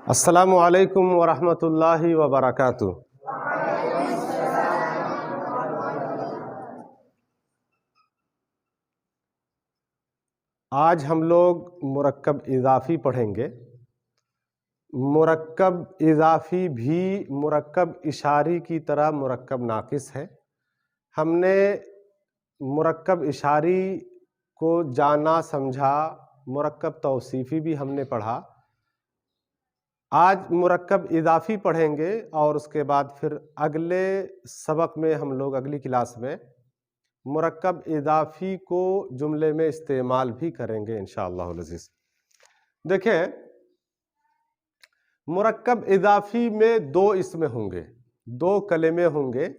अस्सलामु अलैकुम वरहमतुल्लाहि वबरकातुह। आज हम लोग मुरक्कब इज़ाफ़ी पढ़ेंगे। मुरक्कब इज़ाफ़ी भी मुरक्कब इशारी की तरह मुरक्कब नाक़िस है। हमने मुरक्कब इशारी को जाना समझा, मुरक्कब तौसीफ़ी भी हमने पढ़ा। आज मुरक्कब इज़ाफ़ी पढ़ेंगे और उसके बाद फिर अगले सबक में हम लोग अगली क्लास में मुरक्कब इज़ाफ़ी को जुमले में इस्तेमाल भी करेंगे इंशाअल्लाहुल अज़ीज़। देखें, मुरक्कब इज़ाफ़ी में दो इसमें होंगे, दो कलिमे होंगे।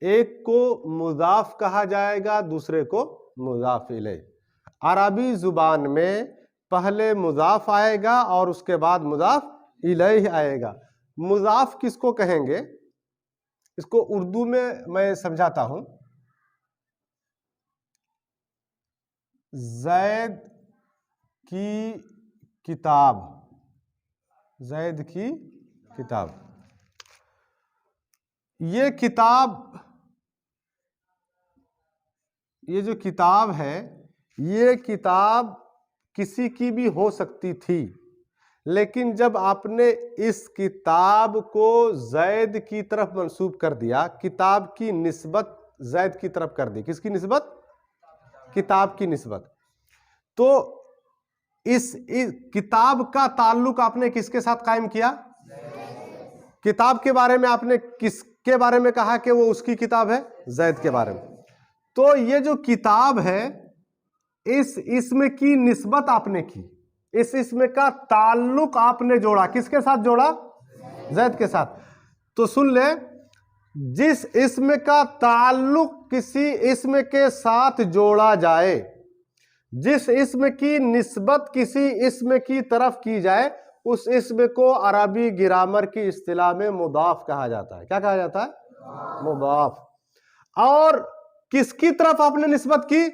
एक को मुज़ाफ़ कहा जाएगा, दूसरे को मुज़ाफ़ इलैह। अरबी ज़ुबान में पहले मुज़ाफ़ आएगा और उसके बाद मुज़ाफ़ इलैह आएगा। मुज़ाफ़ किसको कहेंगे, इसको उर्दू में मैं समझाता हूँ। ज़ैद की किताब, ज़ैद की किताब, ये किताब, ये जो किताब है, ये किताब किसी की भी हो सकती थी, लेकिन जब आपने इस किताब को ज़ैद की तरफ मंसूब कर दिया, किताब की निस्बत ज़ैद की तरफ कर दी। किसकी निस्बत? किताब की निस्बत। तो इस किताब का ताल्लुक आपने किसके साथ कायम किया? किताब के बारे में आपने किसके बारे में कहा कि वो उसकी किताब है? ज़ैद के बारे में। तो ये जो किताब है, इस इसम की निस्बत आपने की, इस इसम का ताल्लुक आपने जोड़ा। किसके साथ जोड़ा? ज़ैद के साथ। तो सुन ले, जिस इसम का ताल्लुक किसी इसम के साथ जोड़ा जाए, जिस इसम की निस्बत किसी इसम की तरफ की जाए, उस इसम को अरबी ग्रामर की इस्तिलाह में मुदाफ कहा जाता है। क्या कहा जाता है? मुदाफ। और किसकी तरफ आपने निस्बत की?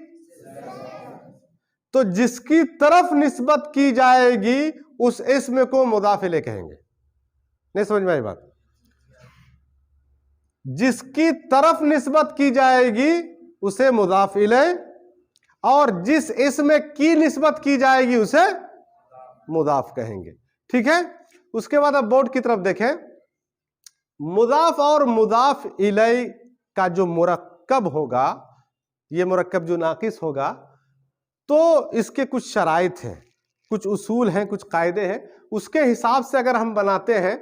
तो जिसकी तरफ निस्बत की जाएगी उस इसम को मुदाफ इलैह कहेंगे। नहीं समझ में आई बात? जिसकी तरफ निस्बत की जाएगी उसे मुदाफ इलैह, और जिस इसम की निस्बत की जाएगी उसे मुदाफ कहेंगे। ठीक है। उसके बाद अब बोर्ड की तरफ देखें। मुदाफ और मुदाफ इलैह का जो मुरक्कब होगा, ये मुरक्कब जो नाकिस होगा, तो इसके कुछ शराइत हैं, कुछ उसूल हैं, कुछ कायदे हैं। उसके हिसाब से अगर हम बनाते हैं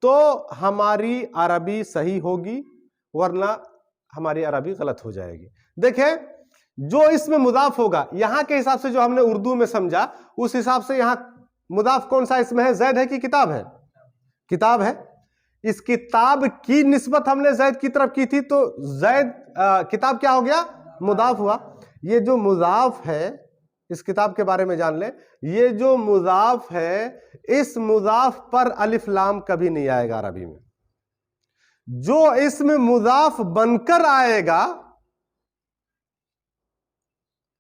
तो हमारी अरबी सही होगी, वरना हमारी अरबी गलत हो जाएगी। देखें, जो इसमें मुदाफ होगा, यहां के हिसाब से जो हमने उर्दू में समझा, उस हिसाब से यहां मुदाफ कौन सा इसमें है? ज़ैद है कि किताब है? किताब है। इस किताब की निस्बत हमने ज़ैद की तरफ की थी, तो ज़ैद किताब क्या हो गया? मुदाफ हुआ। ये जो मुदाफ है, इस किताब के बारे में जान ले, ये जो मुदाफ है, इस मुदाफ पर अलिफ लाम कभी नहीं आएगा अरबी में। जो इसमें मुदाफ बनकर आएगा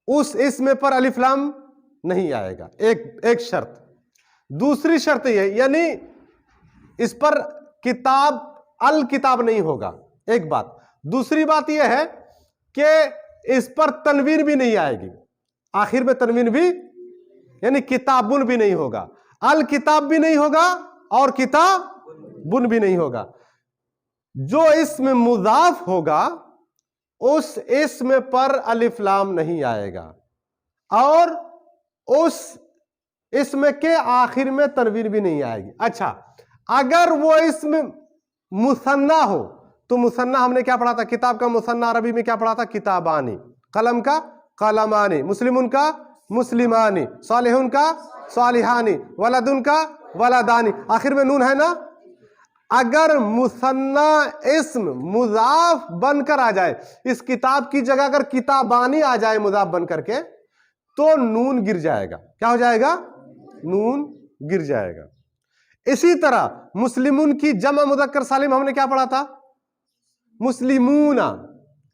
उस इसमें पर अलिफ लाम नहीं आएगा। एक शर्त। दूसरी शर्त ये, यानी इस पर किताब अल किताब नहीं होगा, एक बात। दूसरी बात यह है कि इस पर तनवीन भी नहीं आएगी, आखिर में तनवीन भी, यानी किताबुन भी नहीं होगा, अल किताब भी नहीं होगा और किताबुन भी नहीं होगा। जो इसमें मुदाफ होगा उस इसम पर अलिफ लाम नहीं आएगा, और उस इसम के आखिर में तनवीन भी नहीं आएगी। अच्छा, अगर वो इसम मुसन्ना हो, तो मुसन्ना हमने क्या पढ़ा था? किताब का मुसन्ना अरबी में क्या पढ़ा था? किताबानी। कलम का कलमानी, मुस्लिमुन का मुस्लिमानी, सालिहुन का सालिहानी, वलदुन का वलदानी, आखिर में नून है ना। अगर मुसन्ना इस्म मुजाफ बनकर आ जाए, इस किताब की जगह अगर किताबानी आ जाए मुजाफ बनकर के, तो नून गिर जाएगा। क्या हो जाएगा? नून गिर जाएगा। इसी तरह मुस्लिमुन की जमा मुज़क्कर सालिम हमने क्या पढ़ा था? मुस्लिमूना।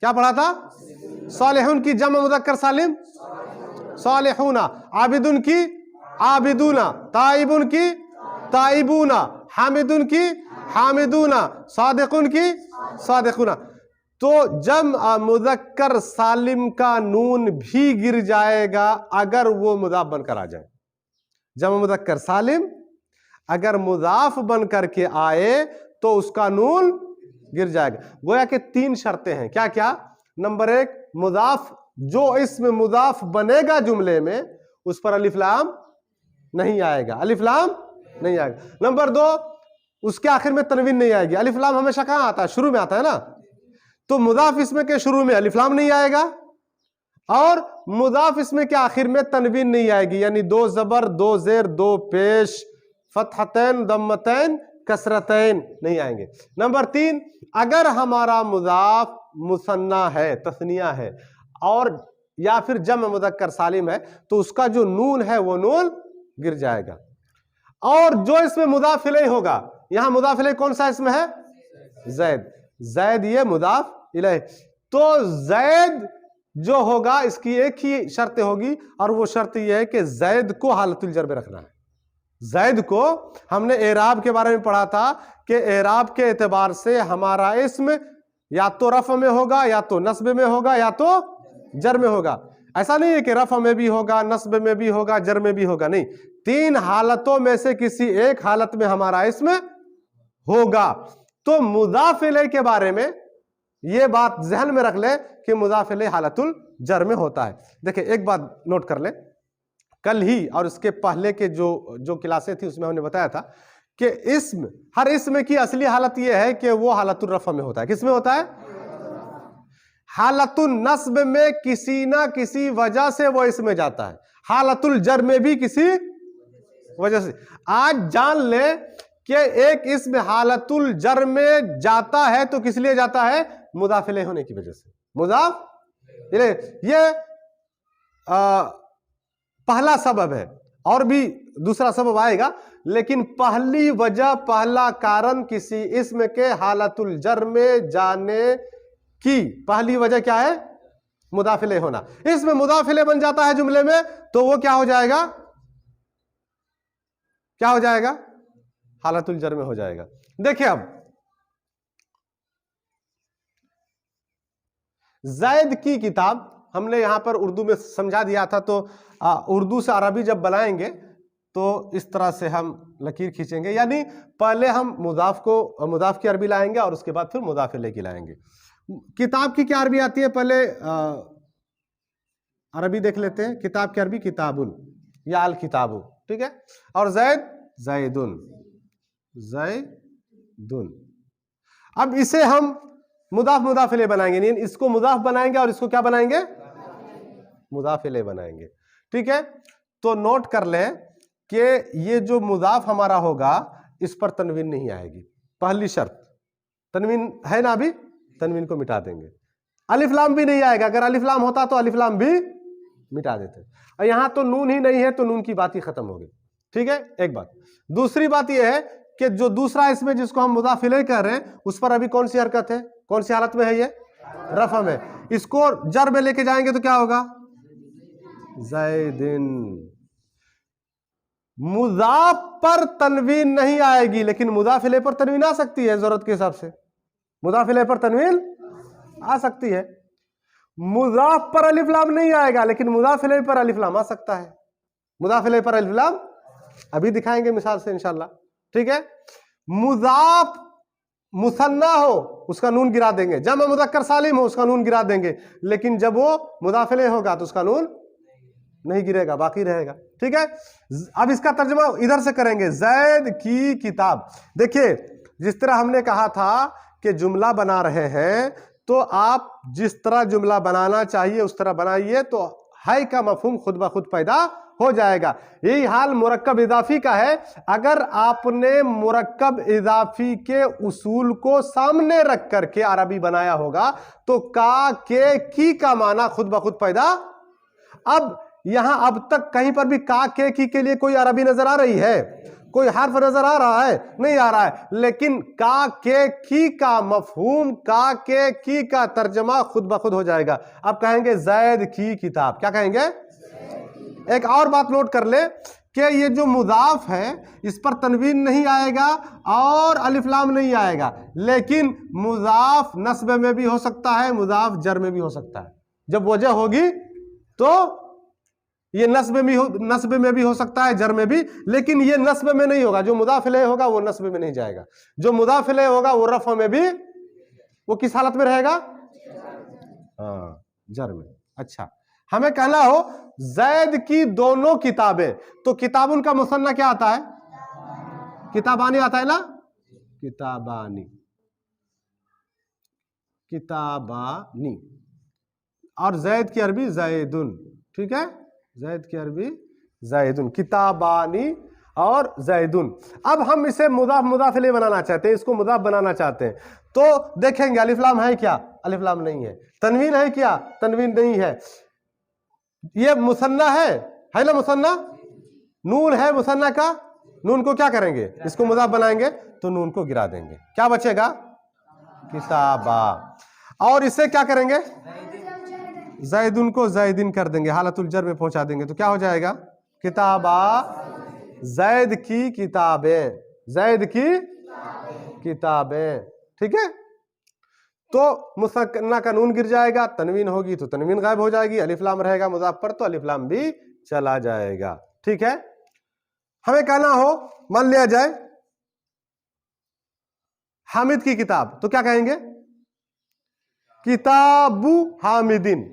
क्या पढ़ा था? सालिहुन की जमा मुज़क्कर सालिम सालिहुना। आबिदुन की आबिदूना, ताइबुन की ताइबूना, हामिदुन की हामिदूना, सादिकुन की सादिकुना। तो जम्अ मुज़क्कर सालिम का नून भी गिर जाएगा अगर वो मुज़ाफ बनकर आ जाए। जम्अ मुज़क्कर सालिम अगर मुज़ाफ बनकर के आए तो उसका नून गिर जाएगा। गोया कि 3 शर्तें हैं। क्या क्या? नंबर 1, मुज़ाफ, जो इसमें मुज़ाफ बनेगा जुमले में उस पर अलिफ लाम नहीं आएगा, अलिफ लाम नहीं आएगा। नंबर 2, उसके आखिर में तनवीन नहीं आएगी। अलिफ लाम हमेशा कहां आता है? शुरू में आता है ना। तो मुज़ाफ इसमें के शुरू में अलिफ लाम नहीं आएगा और मुज़ाफ इसमें के आखिर में तनवीन नहीं आएगी, यानी 2 ज़बर 2 ज़ेर 2 पेश, फतहतैन दम्मतैन कसरतैन नहीं आएंगे। नंबर 3, अगर हमारा मुज़ाफ मुसन्ना है, तस्निया है और या फिर जम्अ मुज़क्कर सालिम है तो उसका जो नून है वो नून गिर जाएगा। और जो इसमें मुज़ाफ इलैह होगा, यहां मुज़ाफ इलैह कौन सा इसमें है? ज़ैद। ज़ैद ये मुज़ाफ इलैह। तो ज़ैद जो होगा इसकी एक ही शर्त होगी और वो शर्त यह है कि ज़ैद को हालतुल जर में रखना है। ज़ैद को हमने एराब के बारे में पढ़ा था कि एराब के एतबार से हमारा इस्म या तो रफ़ में होगा, या तो नस्ब में होगा, या तो जर में होगा। ऐसा नहीं है कि रफ़ में भी होगा, नस्ब में भी होगा, जर में भी होगा, नहीं। 3 हालतों में से किसी एक हालत में हमारा इस्म होगा। तो मुज़ाफ इलैह के बारे में यह बात ज़हन में रख ले कि मुज़ाफ इलैह हालतुल जर में होता है। देखिए एक बात नोट कर ले, कल ही और इसके पहले के जो क्लासें थी उसमें हमने बताया था कि इस्म, हर इस्म की असली हालत यह है कि वो हालतुल रफ़ में होता है। किस में होता है? हालतुल नस्ब में किसी ना किसी वजह से वो इसमें जाता है, हालतुल जर में भी किसी वजह से। आज जान ले कि एक इस्म हालतुल जर में जाता है तो किस लिए जाता है? मुज़ाफ इलैह होने की वजह से। मुज़ाफ इलैह ये पहला सबब है, और भी दूसरा सबब आएगा, लेकिन पहली वजह, पहला कारण किसी इस्म के हालतुल जर में जाने की पहली वजह क्या है? मुज़ाफ इलैह होना। इसमें मुज़ाफ इलैह बन जाता है जुमले में तो वो क्या हो जाएगा? क्या हो जाएगा? हालतुल जर में हो जाएगा। देखिए अब ज़ैद की किताब हमने यहां पर उर्दू में समझा दिया था, तो उर्दू से अरबी जब बनाएंगे तो इस तरह से हम लकीर खींचेंगे, यानी पहले हम मुज़ाफ की अरबी लाएंगे और उसके बाद फिर मुज़ाफ इलैह की लाएंगे। किताब की क्या अरबी आती है? पहले अरबी देख लेते हैं। किताब की अरबी किताबुन या अल किताबु, ठीक है। और ज़ैद ज़ैदुन, ज़ैदुन। अब इसे हम मुज़ाफ इलैह बनाएंगे, नहीं इसको मुज़ाफ बनाएंगे और इसको क्या बनाएंगे? मुज़ाफ इलैह बनाएंगे, ठीक है। तो नोट कर ले कि ये जो मुज़ाफ हमारा होगा इस पर तनवीन नहीं आएगी, पहली शर्त। तनवीन है ना, अभी तनवीन को मिटा देंगे। अलिफ लाम भी नहीं आएगा, अगर अलिफ लाम होता तो अलिफ लाम भी मिटा देते, और यहां तो नून ही नहीं है तो नून की बात ही खत्म हो गई, ठीक है। एक बात। दूसरी बात यह है कि जो दूसरा इसमें जिसको हम मुज़ाफ इलैह कर रहे हैं उस पर अभी कौन सी हरकत है, कौन सी हालत में है? ये रफ़ा में। इसको जर में लेके जाएंगे तो क्या होगा? ज़ैदिन। मुज़ाफ पर तनवीन नहीं आएगी, लेकिन मुज़ाफ इलैह पर तनवीन आ सकती है जरूरत के हिसाब से। मुज़ाफ इलैह पर तनवीन आ सकती है। मुज़ाफ पर अलिफ लाम नहीं आएगा, लेकिन मुज़ाफ इलैह पर अलिफ लाम आ सकता है। मुज़ाफ इलैह पर अलिफ लाम अभी दिखाएंगे मिसाल से इंशाल्लाह, ठीक है। मुज़ाफ मुसन्ना हो उसका नून गिरा देंगे, जम्अ मुज़क्कर सालिम हो उसका नून गिरा देंगे, लेकिन जब वो मुज़ाफ इलैह होगा तो उसका नून नहीं गिरेगा, बाकी रहेगा, ठीक है। अब इसका तर्जुमा इधर से करेंगे, ज़ैद की किताब। देखिए जिस तरह हमने कहा था कि जुमला बना रहे हैं तो आप जिस तरह जुमला बनाना चाहिए उस तरह बनाइए तो है का मफहूम खुद ब खुद पैदा हो जाएगा। यही हाल मुरक्कब इजाफी का है। अगर आपने मुरक्कब इजाफी के उसूल को सामने रख करके अरबी बनाया होगा तो का, के, की का माना खुद ब खुद पैदा। अब यहां अब तक कहीं पर भी का, के, की के लिए कोई अरबी नजर आ रही है? कोई हर्फ नजर आ रहा है? नहीं आ रहा है। लेकिन का, के, की का मफहूम, का, के, की का तर्जमा खुद ब खुद हो जाएगा। अब कहेंगे ज़ैद की किताब, क्या कहेंगे? एक और बात नोट कर ले कि ये जो मुदाफ है इस पर तनवीन नहीं आएगा और अलिफ लाम नहीं आएगा, लेकिन मुदाफ नस्ब में भी हो सकता है, मुदाफ जर में भी हो सकता है। जब वजह होगी तो ये नस्ब में भी हो सकता है, जर में भी, लेकिन ये नस्ब में नहीं होगा। जो मुदाफ इलैहि होगा वो नस्ब में नहीं जाएगा, जो मुदाफ इलैहि होगा वो रफ़ में भी, वो किस हालत में रहेगा? हाँ, जर में। अच्छा, हमें कहना हो जैद की दोनों किताबें, तो किताबुन का मुसन्ना क्या आता है? किताबानी आता है ना, किताबानी, किताबानी। और जैद की अरबी जैदुन, ठीक है, जैद की अरबी जैदुन, किताबानी और जैदुन। अब हम इसे मुदाफ इलैहि बनाना चाहते हैं, इसको मुदाफ बनाना चाहते हैं, तो देखेंगे अलिफ लाम है क्या? अलिफ लाम नहीं है। तनवीन है क्या? तनवीन नहीं है। ये मुसन्ना है ना, मुसन्ना, नून है मुसन्ना का, नून को क्या करेंगे? इसको मुदाफ बनाएंगे तो नून को गिरा देंगे, क्या बचेगा? किताबा। और इसे क्या करेंगे? जैदुन को जैदिन कर देंगे, हालतुल जर में पहुंचा देंगे, तो क्या हो जाएगा? किताबा, जैद की किताबें, जैद की किताबें, ठीक है। तो मुसन्ना का नून गिर जाएगा, तनवीन होगी तो तनवीन गायब हो जाएगी, अलिफ लाम रहेगा मुदाफ पर तो अलिफ लाम भी चला जाएगा, ठीक है। हमें कहना हो, मान लिया जाए हामिद की किताब, तो क्या कहेंगे? किताबु हामिदिन,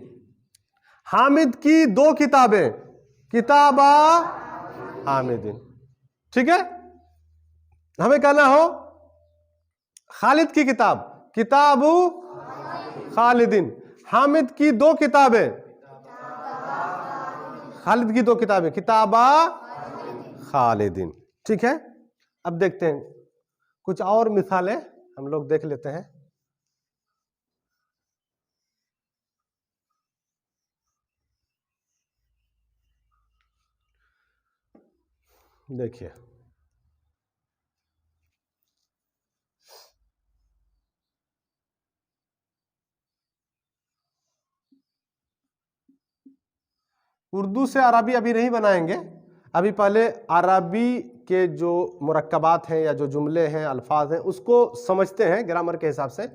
हामिद की दो किताबें, किताबा हामिदिन, ठीक है। हमें कहना हो खालिद की किताब, किताबु खालिदिन, हामिद की दो किताबें, खालिद की दो किताबें, किताबा खालिदिन, ठीक है। अब देखते हैं कुछ और मिसालें हम लोग देख लेते हैं। देखिए, उर्दू से अरबी अभी नहीं बनाएंगे, अभी पहले अरबी के जो मुरक्कबात हैं या जो जुमले हैं, अल्फाज हैं, उसको समझते हैं ग्रामर के हिसाब से।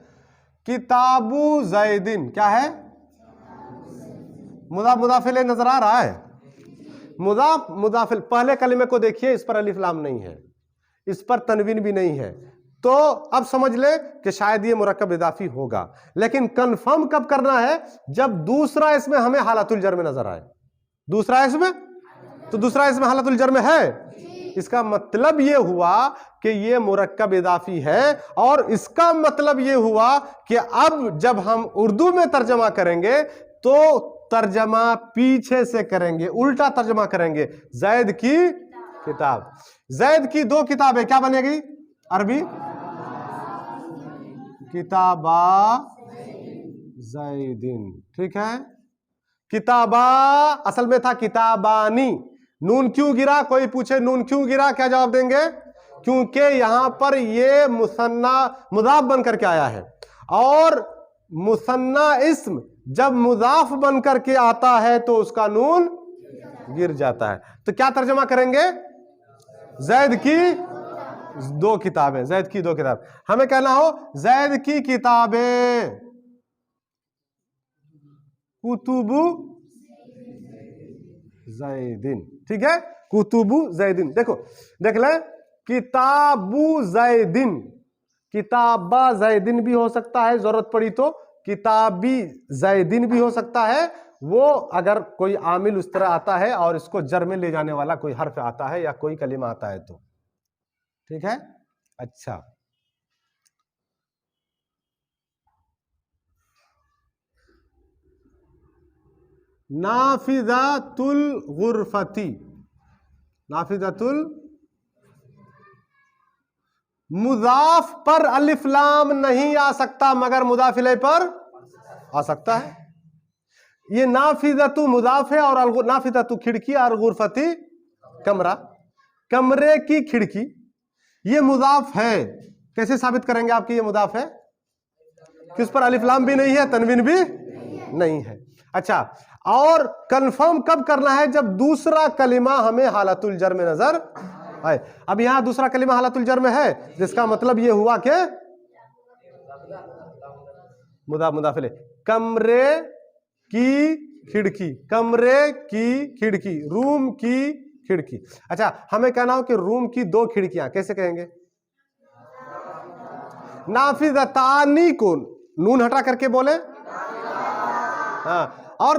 किताबु जैदिन क्या है? मुदाफ मुदाफिल नजर आ रहा है, मुदाफ मुदाफिल। पहले कलिमे को देखिए, इस पर अलिफ लाम नहीं है, इस पर तनवीन भी नहीं है, तो अब समझ ले कि शायद ये मुरक्कब इदाफी होगा। लेकिन कंफर्म कब करना है? जब दूसरा इसमें हमें हालतुल जर में नजर आए। दूसरा इसमें, तो दूसरा इसमें हालतुल जर में है, इसका मतलब ये हुआ कि ये मुरक्कब इदाफी है। और इसका मतलब ये हुआ कि अब जब हम उर्दू में तर्जमा करेंगे तो तर्जमा पीछे से करेंगे, उल्टा तर्जमा करेंगे। जैद की किताब, जैद की दो किताबें क्या बनेगी? अरबी किताबा जैदिन, ठीक है। किताबा असल में था किताबानी, नून क्यों गिरा? कोई पूछे नून क्यों गिरा, क्या जवाब देंगे? क्योंकि यहां पर ये मुसन्ना मुदाफ बन करके आया है, और मुसन्ना इस्म जब मुदाफ बन करके आता है तो उसका नून गिर जाता है। तो क्या तर्जमा करेंगे? जैद की दो किताबें, जैद की दो किताबें। हमें कहना हो जैद की किताबें, कुतुबु जैदिन, ठीक है, कुतुबु जैदिन। देखो देख ले, किताबु जैदिन, किताबा जैदिन भी हो सकता है, जरूरत पड़ी तो किताबी जैदिन भी हो सकता है। वो अगर कोई आमिल उस तरह आता है और इसको जर में ले जाने वाला कोई हर्फ आता है या कोई कलिमा आता है तो, ठीक है। अच्छा, नाफिजातुल गुरफती, नाफिजातुल, मुजाफ पर अलिफ लाम नहीं आ सकता मगर मुदाफ इलैहि पर आ सकता है। ये नाफिजातु मुजाफ है और नाफिजातु खिड़की और गुरफती कमरा, कमरे की खिड़की, ये मुजाफ है। कैसे साबित करेंगे आपकी ये मुजाफ है? किस पर अलिफ लाम भी नहीं है, तनवीन भी नहीं है। अच्छा, और कंफर्म कब करना है? जब दूसरा कलिमा हमें हालतुल जर में नजर आए। अब यहां दूसरा कलिमा हालतुल जर में है, जिसका मतलब यह हुआ कि मुदाफ मुदाफ इलैह। कमरे की खिड़की, कमरे की खिड़की, रूम की खिड़की। अच्छा, हमें कहना हो कि रूम की 2 खिड़कियां, कैसे कहेंगे? नाफिज़तानी को नून हटा करके बोले। हाँ, और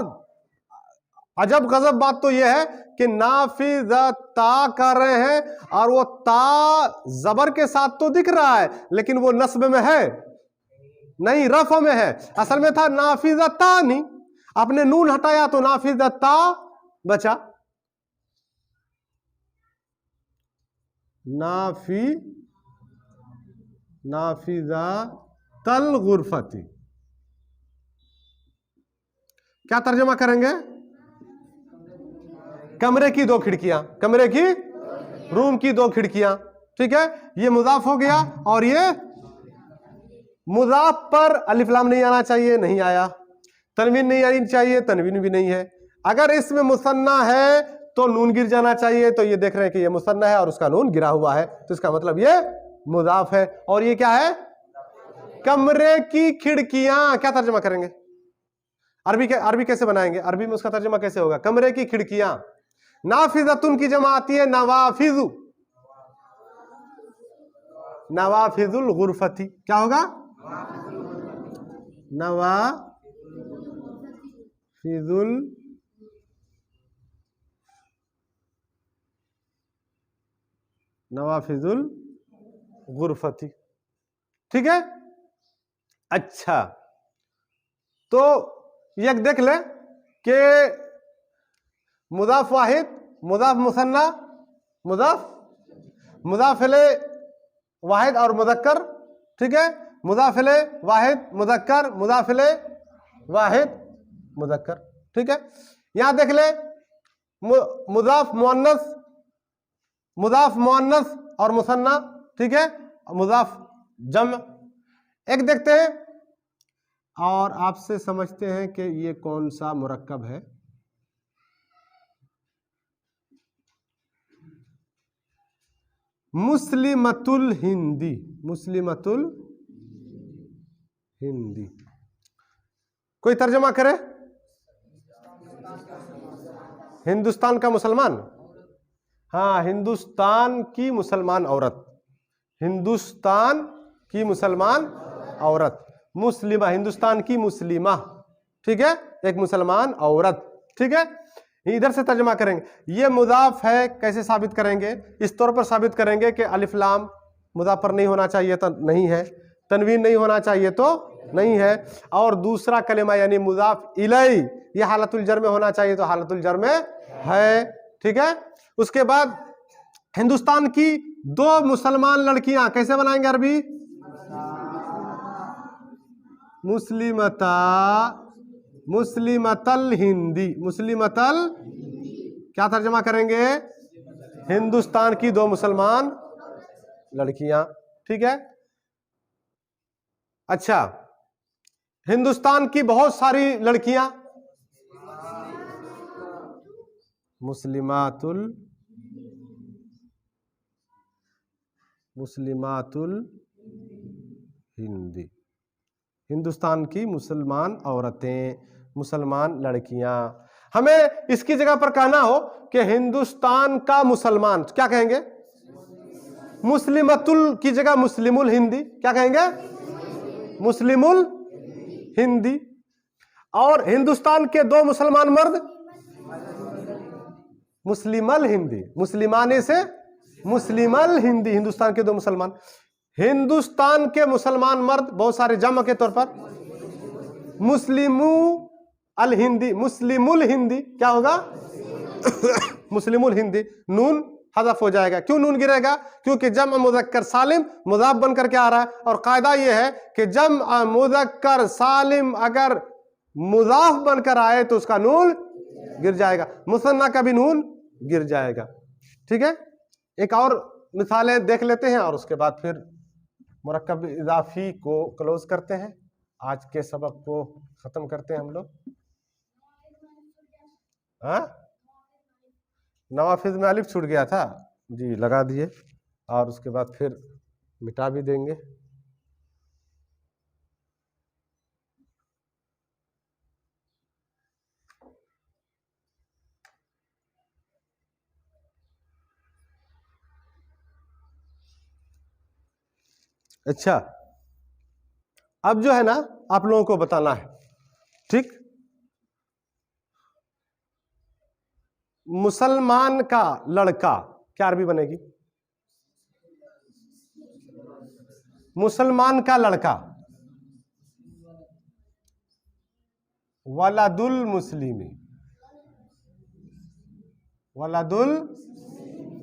अजब गजब बात तो यह है कि नाफिज़ता कर रहे हैं और वो ता जबर के साथ तो दिख रहा है, लेकिन वो नस्ब में है नहीं, रफ में है। असल में था नाफिज़तानी, आपने नून हटाया तो नाफिज़ता बचा। नाफिज़ातल गुरफती, क्या तर्जुमा करेंगे? कमरे की 2 खिड़कियां, कमरे की, रूम की 2 खिड़कियां। ठीक है, ये मुजाफ हो गया और ये मुजाफ पर अलिफ लाम नहीं आना चाहिए, नहीं आया। तनवीन नहीं आनी चाहिए, तनवीन भी नहीं है। अगर इसमें मुसन्ना है तो नून गिर जाना चाहिए, तो ये देख रहे हैं कि ये मुसन्ना है और उसका नून गिरा हुआ है, तो इसका मतलब ये मुजाफ है। और ये क्या है? कमरे की खिड़कियां। क्या तर्जुमा करेंगे? अरबी कैसे बनाएंगे? अरबी में उसका तर्जुमा कैसे होगा? कमरे की खिड़कियां। नाफिज़तुन की जमा आती है नवाफिज़ु, नवाफिज़ुल गुरफती। क्या होगा? नवाफिज़ुल नवाफिज़ुल गुरफती। ठीक है। अच्छा, तो ये देख ले कि मुदाफ वाहिद, मुदाफ मुसन्ना, मुदाफ इलैह वाहिद और मुज़क्कर। ठीक है, मुदाफ इलैह वाहिद मुज़क्कर, मुदाफ इलैह वाहिद मुज़क्कर। ठीक है, यहां देख ले मुदाफ मुअन्नस और मुसन्ना। ठीक है, मुदाफ जम। एक देखते हैं और आपसे समझते हैं कि ये कौन सा मुरक्कब है। मुस्लिमतुल हिंदी, मुस्लिमतुल हिंदी। कोई तर्जुमा करे? हिंदुस्तान का मुसलमान। हाँ, हिंदुस्तान की मुसलमान औरत, हिंदुस्तान की मुसलमान औरत, मुस्लिमा, हिंदुस्तान की मुस्लिमा। ठीक है, एक मुसलमान औरत। ठीक है, इधर से तर्जुमा करेंगे। ये मुदाफ है, कैसे साबित करेंगे? इस तौर पर साबित करेंगे कि अलिफ लाम मुदाफ पर नहीं होना चाहिए तो नहीं है, तनवीन नहीं होना चाहिए तो नहीं है, और दूसरा कलिमा यानी मुदाफ इलैह ये हालतुल जर में होना चाहिए तो हालतुल जर में है। ठीक है, उसके बाद हिंदुस्तान की 2 मुसलमान लड़कियां, कैसे बनाएंगे अरबी? मुस्लिमता, मुस्लिमतल हिंदी, मुस्लिमतल। क्या तर्जुमा करेंगे? हिंदुस्तान की 2 मुसलमान लड़कियां। ठीक है, अच्छा, हिंदुस्तान की बहुत सारी लड़कियां, मुस्लिमातुल हिंदी, हिंदुस्तान की मुसलमान औरतें, मुसलमान लड़कियां। हमें इसकी जगह पर कहना हो कि हिंदुस्तान का मुसलमान, क्या कहेंगे? मुस्लिमतुल की जगह मुस्लिमुल हिंदी। क्या कहेंगे? मुस्लिमुल हिंदी। और हिंदुस्तान के 2 मुसलमान मर्द, मुस्लिमल हिंदी, मुस्लिमाने से मुस्लिमल हिंदी, हिंदुस्तान के 2 मुसलमान। हिंदुस्तान के मुसलमान मर्द बहुत सारे जमा के तौर पर मुस्लिमू अल हिंदी, मुस्लिमुल हिंदी। क्या होगा? मुस्लिमुल हिंदी। नून हज़फ हो जाएगा। क्यों नून गिरेगा? क्योंकि जम मुज़क्कर सालिम मुज़ाफ बन करके आ रहा है, और कायदा यह है कि जम मुज़क्कर सालिम अगर मुज़ाफ बनकर आए तो उसका नून गिर जाएगा, मुसन्ना का भी नून गिर जाएगा। ठीक है, एक और मिसालें देख लेते हैं और उसके बाद फिर मुरक्कब इज़ाफ़ी को क्लोज करते हैं, आज के सबक को ख़त्म करते हैं हम लोग। हाँ, नवाफिज में अलिफ छूट गया था जी, लगा दिए और उसके बाद फिर मिटा भी देंगे। अच्छा, अब जो है ना आप लोगों को बताना है, ठीक, मुसलमान का लड़का क्या अरबी बनेगी? मुसलमान का लड़का वलदुल मुस्लिमी, वलदुल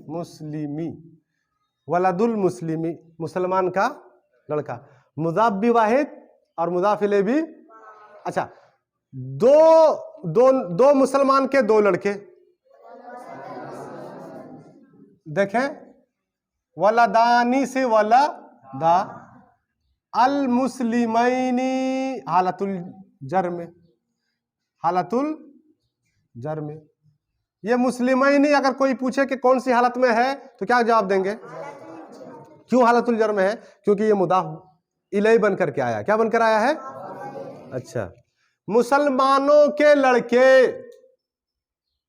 मुस्लिमी, वलदुल मुस्लिमी, मुसलमान का लड़का। मुजाफ भी वाहिद और मुजाफ इलैह भी। अच्छा, दो मुसलमान के दो लड़के, देखें, वलदानी से वलदा, अल मुस्लिमैनी हालतुल जर में, हालतुल जर में। ये मुस्लिमैनी अगर कोई पूछे कि कौन सी हालत में है तो क्या जवाब देंगे? क्यों हालतुल जर में है? क्योंकि ये मुदाफ इलैह बनकर के आया। क्या बनकर आया है? अच्छा, मुसलमानों के लड़के,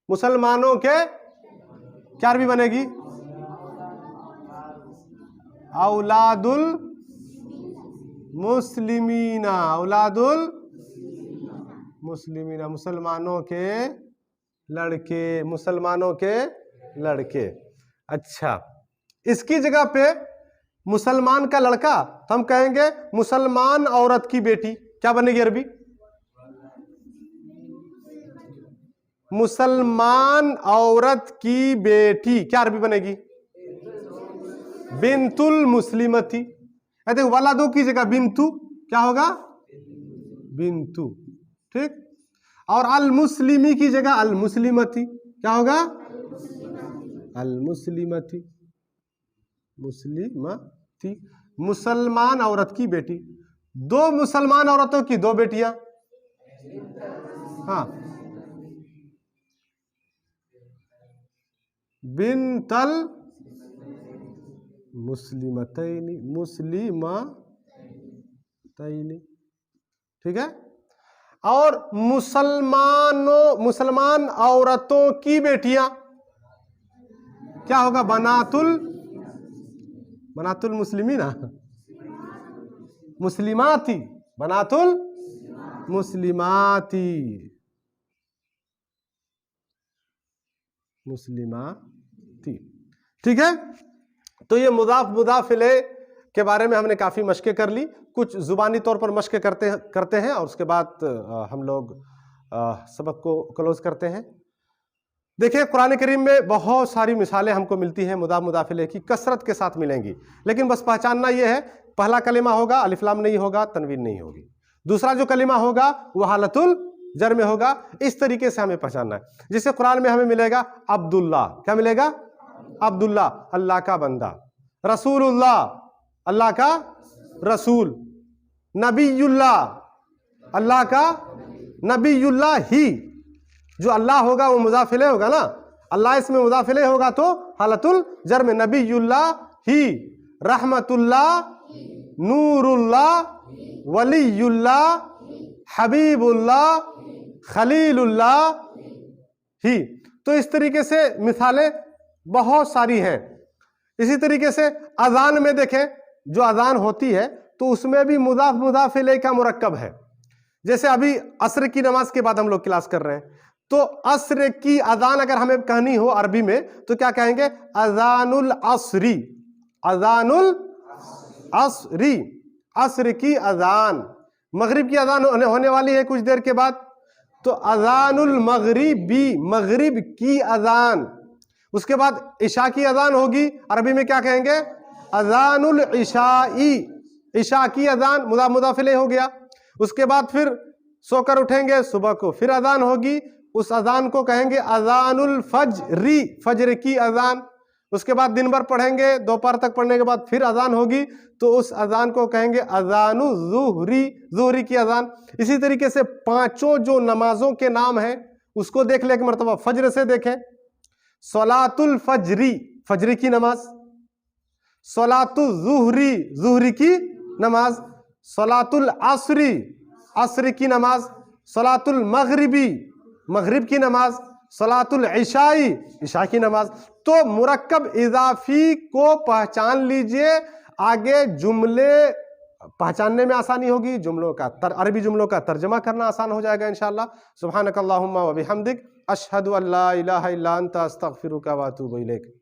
मुसलमानों के क्या अरबी बनेगी? औलादुल मुस्लिमीना, औलादुल मुस्लिमीना, मुसलमानों के लड़के, मुसलमानों के लड़के। अच्छा, इसकी जगह पे मुसलमान का लड़का तो हम कहेंगे मुसलमान औरत की बेटी, क्या बनेगी अरबी? मुसलमान औरत की बेटी क्या अरबी बनेगी? बिंतुल मुस्लिमती। देखो, वलादो की जगह बिंतु क्या होगा? बिंतु, ठीक। और अल मुस्लिमी की जगह अल मुस्लिमती क्या होगा? अल मुस्लिमती, मुस्लिमती, मुसलमान औरत की बेटी। दो मुसलमान औरतों की दो बेटियां, हाँ, बिनतल मुस्लिमतैनी, मुस्लिमतैनी, ठीक है। और मुसलमान औरतों की बेटियां क्या होगा? बनातुल मुस्लिमी ना, मुस्लिमाती, बनातुल मुस्लिमाती, मुस्लिमाती, ठीक है। तो ये मुदाफ इलैह के बारे में हमने काफी मशकें कर ली, कुछ जुबानी तौर पर मशकें करते हैं और उसके बाद हम लोग सबक को क्लोज करते हैं। देखिए, कुरान करीम में बहुत सारी मिसालें हमको मिलती हैं मुदाफ इलैह की, कसरत के साथ मिलेंगी, लेकिन बस पहचानना यह है, पहला कलिमा होगा अलिफ लाम नहीं होगा, तनवीन नहीं होगी। दूसरा जो कलिमा होगा वह हालतुल जर में होगा। इस तरीके से हमें पहचानना है। जैसे कुरान में हमें मिलेगा अब्दुल्ला, क्या मिलेगा? अब्दुल्ला, अल्लाह का बंदा। रसूलुल्लाह, अल्लाह का रसूल। नबीयुल्लाह, अल्लाह का नबीयुल्लाह ही, जो अल्लाह होगा वो मुज़ाफ इलैह होगा ना, अल्लाह इसमें मुज़ाफ इलैह होगा तो हालतुल जर में नबीयुल्लाह ही, रहमतुल्लाह, नूरुल्लाह, वलीयुल्लाह, हबीबुल्लाह, खलीलुल्लाह ही। तो इस तरीके से मिसालें बहुत सारी हैं। इसी तरीके से अजान में देखें, जो अजान होती है तो उसमें भी मुदाफ इलैह का मुरक्कब है। जैसे अभी असर की नमाज के बाद हम लोग क्लास कर रहे हैं, तो असर की अजान अगर हमें कहनी हो अरबी में तो क्या कहेंगे? अजानुल असरी, अजानुल असरी, असर की अजान। मगरिब की अजान होने वाली है कुछ देर के बाद, तो अजानुल मगरिबी, मगरिब की अजान। उसके बाद इशा की अजान होगी, अरबी में क्या कहेंगे? अजानुल इशाई, इशा की अजान, मुदाफ इलैह हो गया। उसके बाद फिर सोकर उठेंगे, सुबह को फिर अजान होगी, उस अजान को कहेंगे अजानुल फजरी, फजर की अजान। उसके बाद दिन भर पढ़ेंगे, दोपहर तक पढ़ने के बाद फिर अजान होगी, तो उस अजान को कहेंगे अजानु ज़ुहरी, ज़ुहरी की अजान। इसी तरीके से पांचों जो नमाजों के नाम हैं उसको देख ले एक मरतबा, फज्र से देखें, सलातुल फजरी, फजरी की नमाज, सलातुल ज़ुहरी, ज़ुहरी की नमाज, सलातुल असरी, असर की नमाज, सलातुल मगरिबी, मगरिब की नमाज, सलातुल इशाई, इशा की नमाज। तो मुरक्कब इजाफी को पहचान लीजिए, आगे जुमले पहचानने में आसानी होगी, जुमलों का अरबी जुमलों का तर्जमा करना आसान हो जाएगा इंशाअल्लाह। सुब्हानकल्लाहुम्मा व बिहम्दिक, अशहदु अल्ला इलाहा इल्ला अंता अस्तगफिरुका व अतूबु इलैक।